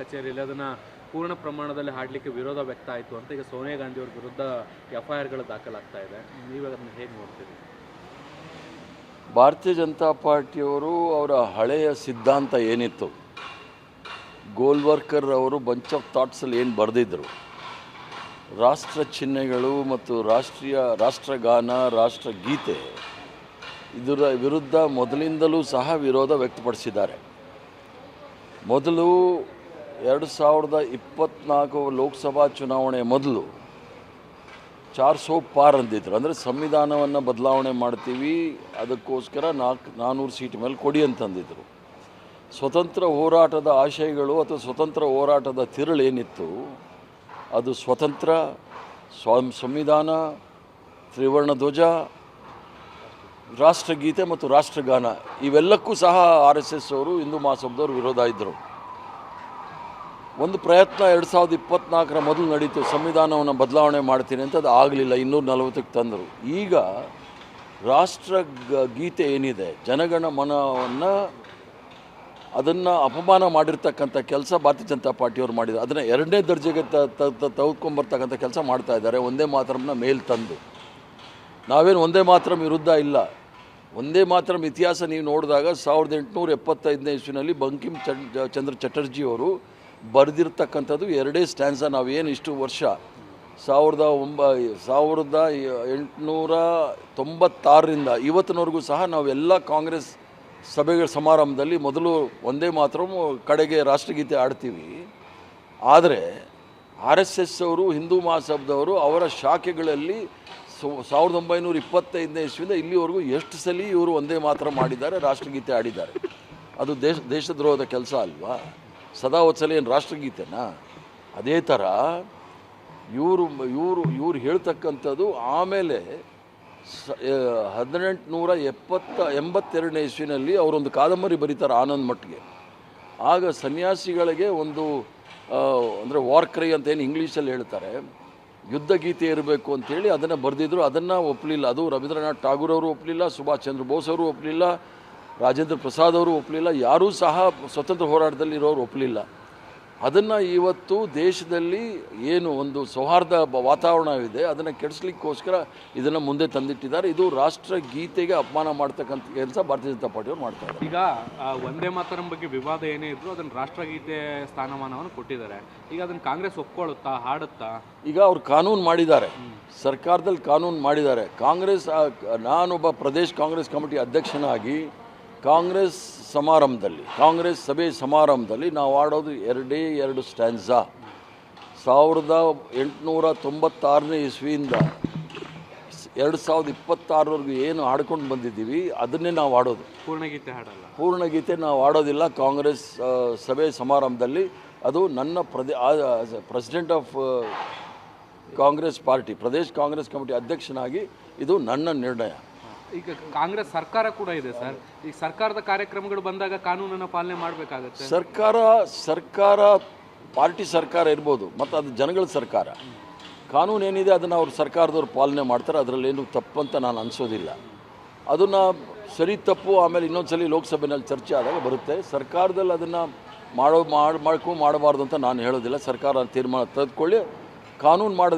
ಕಚೇರಿಯಲ್ಲಿ ಅದನ್ನು ಪೂರ್ಣ ಪ್ರಮಾಣದಲ್ಲಿ ಹಾಡಲಿಕ್ಕೆ ವಿರೋಧ ವ್ಯಕ್ತ ಆಯಿತು ಅಂತ ಈಗ ಸೋನಿಯಾ ಗಾಂಧಿ ಅವ್ರ ವಿರುದ್ಧ FIRಗಳು ದಾಖಲಾಗ್ತಾ ಇದೆ. ನೀವು ಅದನ್ನು ಹೇಗೆ ನೋಡ್ತೀರಿ? ಭಾರತೀಯ ಜನತಾ ಪಾರ್ಟಿಯವರು ಅವರ ಹಳೆಯ ಸಿದ್ಧಾಂತ ಏನಿತ್ತು, ಗೋಲ್ವರ್ಕರ್ ಅವರು ಬಂಚ್ ಆಫ್ ಥಾಟ್ಸಲ್ಲಿ ಏನು ಬರೆದಿದ್ದರು, ರಾಷ್ಟ್ರ ಚಿಹ್ನೆಗಳು ಮತ್ತು ರಾಷ್ಟ್ರಗಾನ, ರಾಷ್ಟ್ರಗೀತೆ ಇದರ ವಿರುದ್ಧ ಮೊದಲಿಂದಲೂ ಸಹ ವಿರೋಧ ವ್ಯಕ್ತಪಡಿಸಿದ್ದಾರೆ. ಮೊದಲು 2024 ಲೋಕಸಭಾ ಚುನಾವಣೆ ಮೊದಲು 400 ಪಾರ್ ಅಂದಿದ್ರು. ಅಂದರೆ ಸಂವಿಧಾನವನ್ನು ಬದಲಾವಣೆ ಮಾಡ್ತೀವಿ, ಅದಕ್ಕೋಸ್ಕರ 400 ಸೀಟ್ ಮೇಲೆ ಕೊಡಿ ಅಂತಂದಿದ್ರು. ಸ್ವತಂತ್ರ ಹೋರಾಟದ ಆಶಯಗಳು ಅಥವಾ ಸ್ವತಂತ್ರ ಹೋರಾಟದ ತಿರುಳೇನಿತ್ತು, ಅದು ಸ್ವತಂತ್ರ, ಸಂವಿಧಾನ, ತ್ರಿವರ್ಣ ಧ್ವಜ, ರಾಷ್ಟ್ರಗೀತೆ ಮತ್ತು ರಾಷ್ಟ್ರಗಾನ ಇವೆಲ್ಲಕ್ಕೂ ಸಹ RSS ಅವರು ಹಿಂದೂ ಮಹಾಸಭಾದವರು ವಿರೋಧ ಇದ್ದರು. ಒಂದು ಪ್ರಯತ್ನ 2024 ಮೊದಲು ನಡೀತು, ಸಂವಿಧಾನವನ್ನು ಬದಲಾವಣೆ ಮಾಡ್ತೀನಿ ಅಂತ, ಅದು ಆಗಲಿಲ್ಲ, 240ಕ್ಕೆ ತಂದರು. ಈಗ ರಾಷ್ಟ್ರಗೀತೆ ಏನಿದೆ, ಜನಗಣ ಮನವನ್ನು ಅದನ್ನು ಅಪಮಾನ ಮಾಡಿರ್ತಕ್ಕಂಥ ಕೆಲಸ ಭಾರತೀಯ ಜನತಾ ಪಾರ್ಟಿಯವರು ಮಾಡಿದ್ದಾರೆ. ಅದನ್ನು 2ನೇ ದರ್ಜೆಗೆ ತೆಗೆದುಕೊಂಬರ್ತಕ್ಕಂಥ ಕೆಲಸ ಮಾಡ್ತಾ ಇದ್ದಾರೆ, ಒಂದೇ ಮಾತರಮ್ನ ಮೇಲೆ ತಂದು. ನಾವೇನು ಒಂದೇ ಮಾತರಂ ವಿರುದ್ಧ ಇಲ್ಲ. ಒಂದೇ ಮಾತರಂ ಇತಿಹಾಸ ನೀವು ನೋಡಿದಾಗ 1875ನೇ ಇಸ್ವಿನಲ್ಲಿ ಬಂಕಿಮ್ ಚಂದ್ರ ಚಟರ್ಜಿಯವರು ಬರೆದಿರ್ತಕ್ಕಂಥದ್ದು 2 ಸ್ಟ್ಯಾನ್ಸ. ನಾವೇನು ಇಷ್ಟು ವರ್ಷ 1896ರಿಂದ ಇವತ್ತಿನವರೆಗೂ ಸಹ ನಾವೆಲ್ಲ ಕಾಂಗ್ರೆಸ್ ಸಭೆಗಳ ಸಮಾರಂಭದಲ್ಲಿ ಮೊದಲು ಒಂದೇ ಮಾತರಂ, ಕಡೆಗೆ ರಾಷ್ಟ್ರಗೀತೆ ಆಡ್ತೀವಿ. ಆದರೆ RSS ಅವರು, ಹಿಂದೂ ಮಹಾಸಭಾದವರು ಅವರ ಶಾಖೆಗಳಲ್ಲಿ 1925ನೇ ಇಸ್ವಿಯಿಂದ ಇಲ್ಲಿವರೆಗೂ ಎಷ್ಟು ಸಲ ಇವರು ಒಂದೇ ಮಾತ್ರ ಮಾಡಿದ್ದಾರೆ, ರಾಷ್ಟ್ರಗೀತೆ ಆಡಿದ್ದಾರೆ. ಅದು ದೇಶದ್ರೋಹದ ಕೆಲಸ ಅಲ್ವಾ? ಸದಾ ಹೊತ್ಸಲ ಏನು ರಾಷ್ಟ್ರಗೀತೆನಾ? ಅದೇ ಥರ ಇವರು ಹೇಳ್ತಕ್ಕಂಥದ್ದು. ಆಮೇಲೆ 1882ನೇ ಇಸ್ವಿನಲ್ಲಿ ಅವರೊಂದು ಕಾದಂಬರಿ ಬರೀತಾರೆ ಆನಂದ್ ಮಟ್ಗೆ. ಆಗ ಸನ್ಯಾಸಿಗಳಿಗೆ ಒಂದು ಅಂದರೆ ವಾರ್ ಕ್ರೈ ಅಂತ ಏನು ಇಂಗ್ಲೀಷಲ್ಲಿ ಹೇಳ್ತಾರೆ, ಯುದ್ಧ ಗೀತೆ ಇರಬೇಕು ಅಂಥೇಳಿ ಅದನ್ನು ಬರೆದಿದ್ರು. ಅದನ್ನು ಒಪ್ಪಲಿಲ್ಲ. ಅದು ರವೀಂದ್ರನಾಥ್ ಠಾಗೂರ್ ಅವರು ಒಪ್ಪಲಿಲ್ಲ, ಸುಭಾಷ್ ಚಂದ್ರ ಬೋಸ್ ಅವರು ಒಪ್ಪಲಿಲ್ಲ, ರಾಜೇಂದ್ರ ಪ್ರಸಾದ್ ಅವರು ಒಪ್ಪಲಿಲ್ಲ, ಯಾರೂ ಸಹ ಸ್ವತಂತ್ರ ಹೋರಾಟದಲ್ಲಿರೋರು ಒಪ್ಪಲಿಲ್ಲ. ಅದನ್ನು ಇವತ್ತು ದೇಶದಲ್ಲಿ ಏನು ಒಂದು ಸೌಹಾರ್ದ ವಾತಾವರಣವಿದೆ, ಅದನ್ನು ಕೆಡಿಸ್ಲಿಕ್ಕೋಸ್ಕರ ಇದನ್ನು ಮುಂದೆ ತಂದಿಟ್ಟಿದ್ದಾರೆ. ಇದು ರಾಷ್ಟ್ರಗೀತೆಗೆ ಅಪಮಾನ ಮಾಡ್ತಕ್ಕಂಥ ಕೆಲಸ ಭಾರತೀಯ ಜನತಾ ಪಾರ್ಟಿಯವರು ಮಾಡ್ತಾರೆ. ಈಗ ಒಂದೇ ಮಾತರಂ ಬಗ್ಗೆ ವಿವಾದ ಏನೇ ಇದ್ರು ಅದನ್ನು ರಾಷ್ಟ್ರಗೀತೆ ಸ್ಥಾನಮಾನವನ್ನು ಕೊಟ್ಟಿದ್ದಾರೆ. ಈಗ ಅದನ್ನು ಕಾಂಗ್ರೆಸ್ ಒಪ್ಕೊಳ್ಳುತ್ತಾ, ಹಾಡುತ್ತಾ? ಈಗ ಅವ್ರು ಕಾನೂನು ಮಾಡಿದ್ದಾರೆ, ಸರ್ಕಾರದಲ್ಲಿ ಕಾನೂನು ಮಾಡಿದ್ದಾರೆ. ಕಾಂಗ್ರೆಸ್, ನಾನೊಬ್ಬ ಪ್ರದೇಶ್ ಕಾಂಗ್ರೆಸ್ ಕಮಿಟಿ ಅಧ್ಯಕ್ಷನಾಗಿ ಕಾಂಗ್ರೆಸ್ ಸಭೆ ಸಮಾರಂಭದಲ್ಲಿ ನಾವು ಆಡೋದು 2 ಸ್ಟ್ಯಾನ್ಸಾ. 1896ನೇ ಇಸ್ವಿಯಿಂದ 2026ವರೆಗೂ ಏನು ಆಡ್ಕೊಂಡು ಬಂದಿದ್ದೀವಿ ಅದನ್ನೇ ನಾವು ಆಡೋದು. ಪೂರ್ಣಗೀತೆ ಹಾಡಲ್ಲ, ಪೂರ್ಣಗೀತೆ ನಾವು ಆಡೋದಿಲ್ಲ ಕಾಂಗ್ರೆಸ್ ಸಭೆ ಸಮಾರಂಭದಲ್ಲಿ. ಅದು ನನ್ನ president of Congress party, Pradesh Congress committee ಅಧ್ಯಕ್ಷನಾಗಿ ಇದು ನನ್ನ ನಿರ್ಣಯ. ಈಗ ಕಾಂಗ್ರೆಸ್ ಸರ್ಕಾರ ಕೂಡ ಇದೆ ಸರ್. ಈಗ ಸರ್ಕಾರದ ಕಾರ್ಯಕ್ರಮಗಳು ಬಂದಾಗ ಕಾನೂನನ್ನು ಪಾಲನೆ ಮಾಡಬೇಕಾಗುತ್ತೆ. ಸರ್ಕಾರ ಪಾರ್ಟಿ ಸರ್ಕಾರ ಇರ್ಬೋದು, ಮತ್ತು ಅದು ಜನಗಳ ಸರ್ಕಾರ. ಕಾನೂನು ಏನಿದೆ ಅದನ್ನು ಅವ್ರು ಸರ್ಕಾರದವ್ರು ಪಾಲನೆ ಮಾಡ್ತಾರೆ, ಅದರಲ್ಲೇನು ತಪ್ಪು ಅಂತ ನಾನು ಅನಿಸೋದಿಲ್ಲ. ಅದನ್ನು ಸರಿ ತಪ್ಪು ಆಮೇಲೆ ಇನ್ನೊಂದು ಲೋಕಸಭೆಯಲ್ಲಿ ಚರ್ಚೆ ಆದಾಗ ಬರುತ್ತೆ. ಸರ್ಕಾರದಲ್ಲಿ ಅದನ್ನು ಮಾಡಬಾರ್ದು ಅಂತ ನಾನು ಹೇಳೋದಿಲ್ಲ. ಸರ್ಕಾರ ತೀರ್ಮಾನ ತೆಗೆದುಕೊಳ್ಳಿ, ಕಾನೂನು ಮಾಡೋದು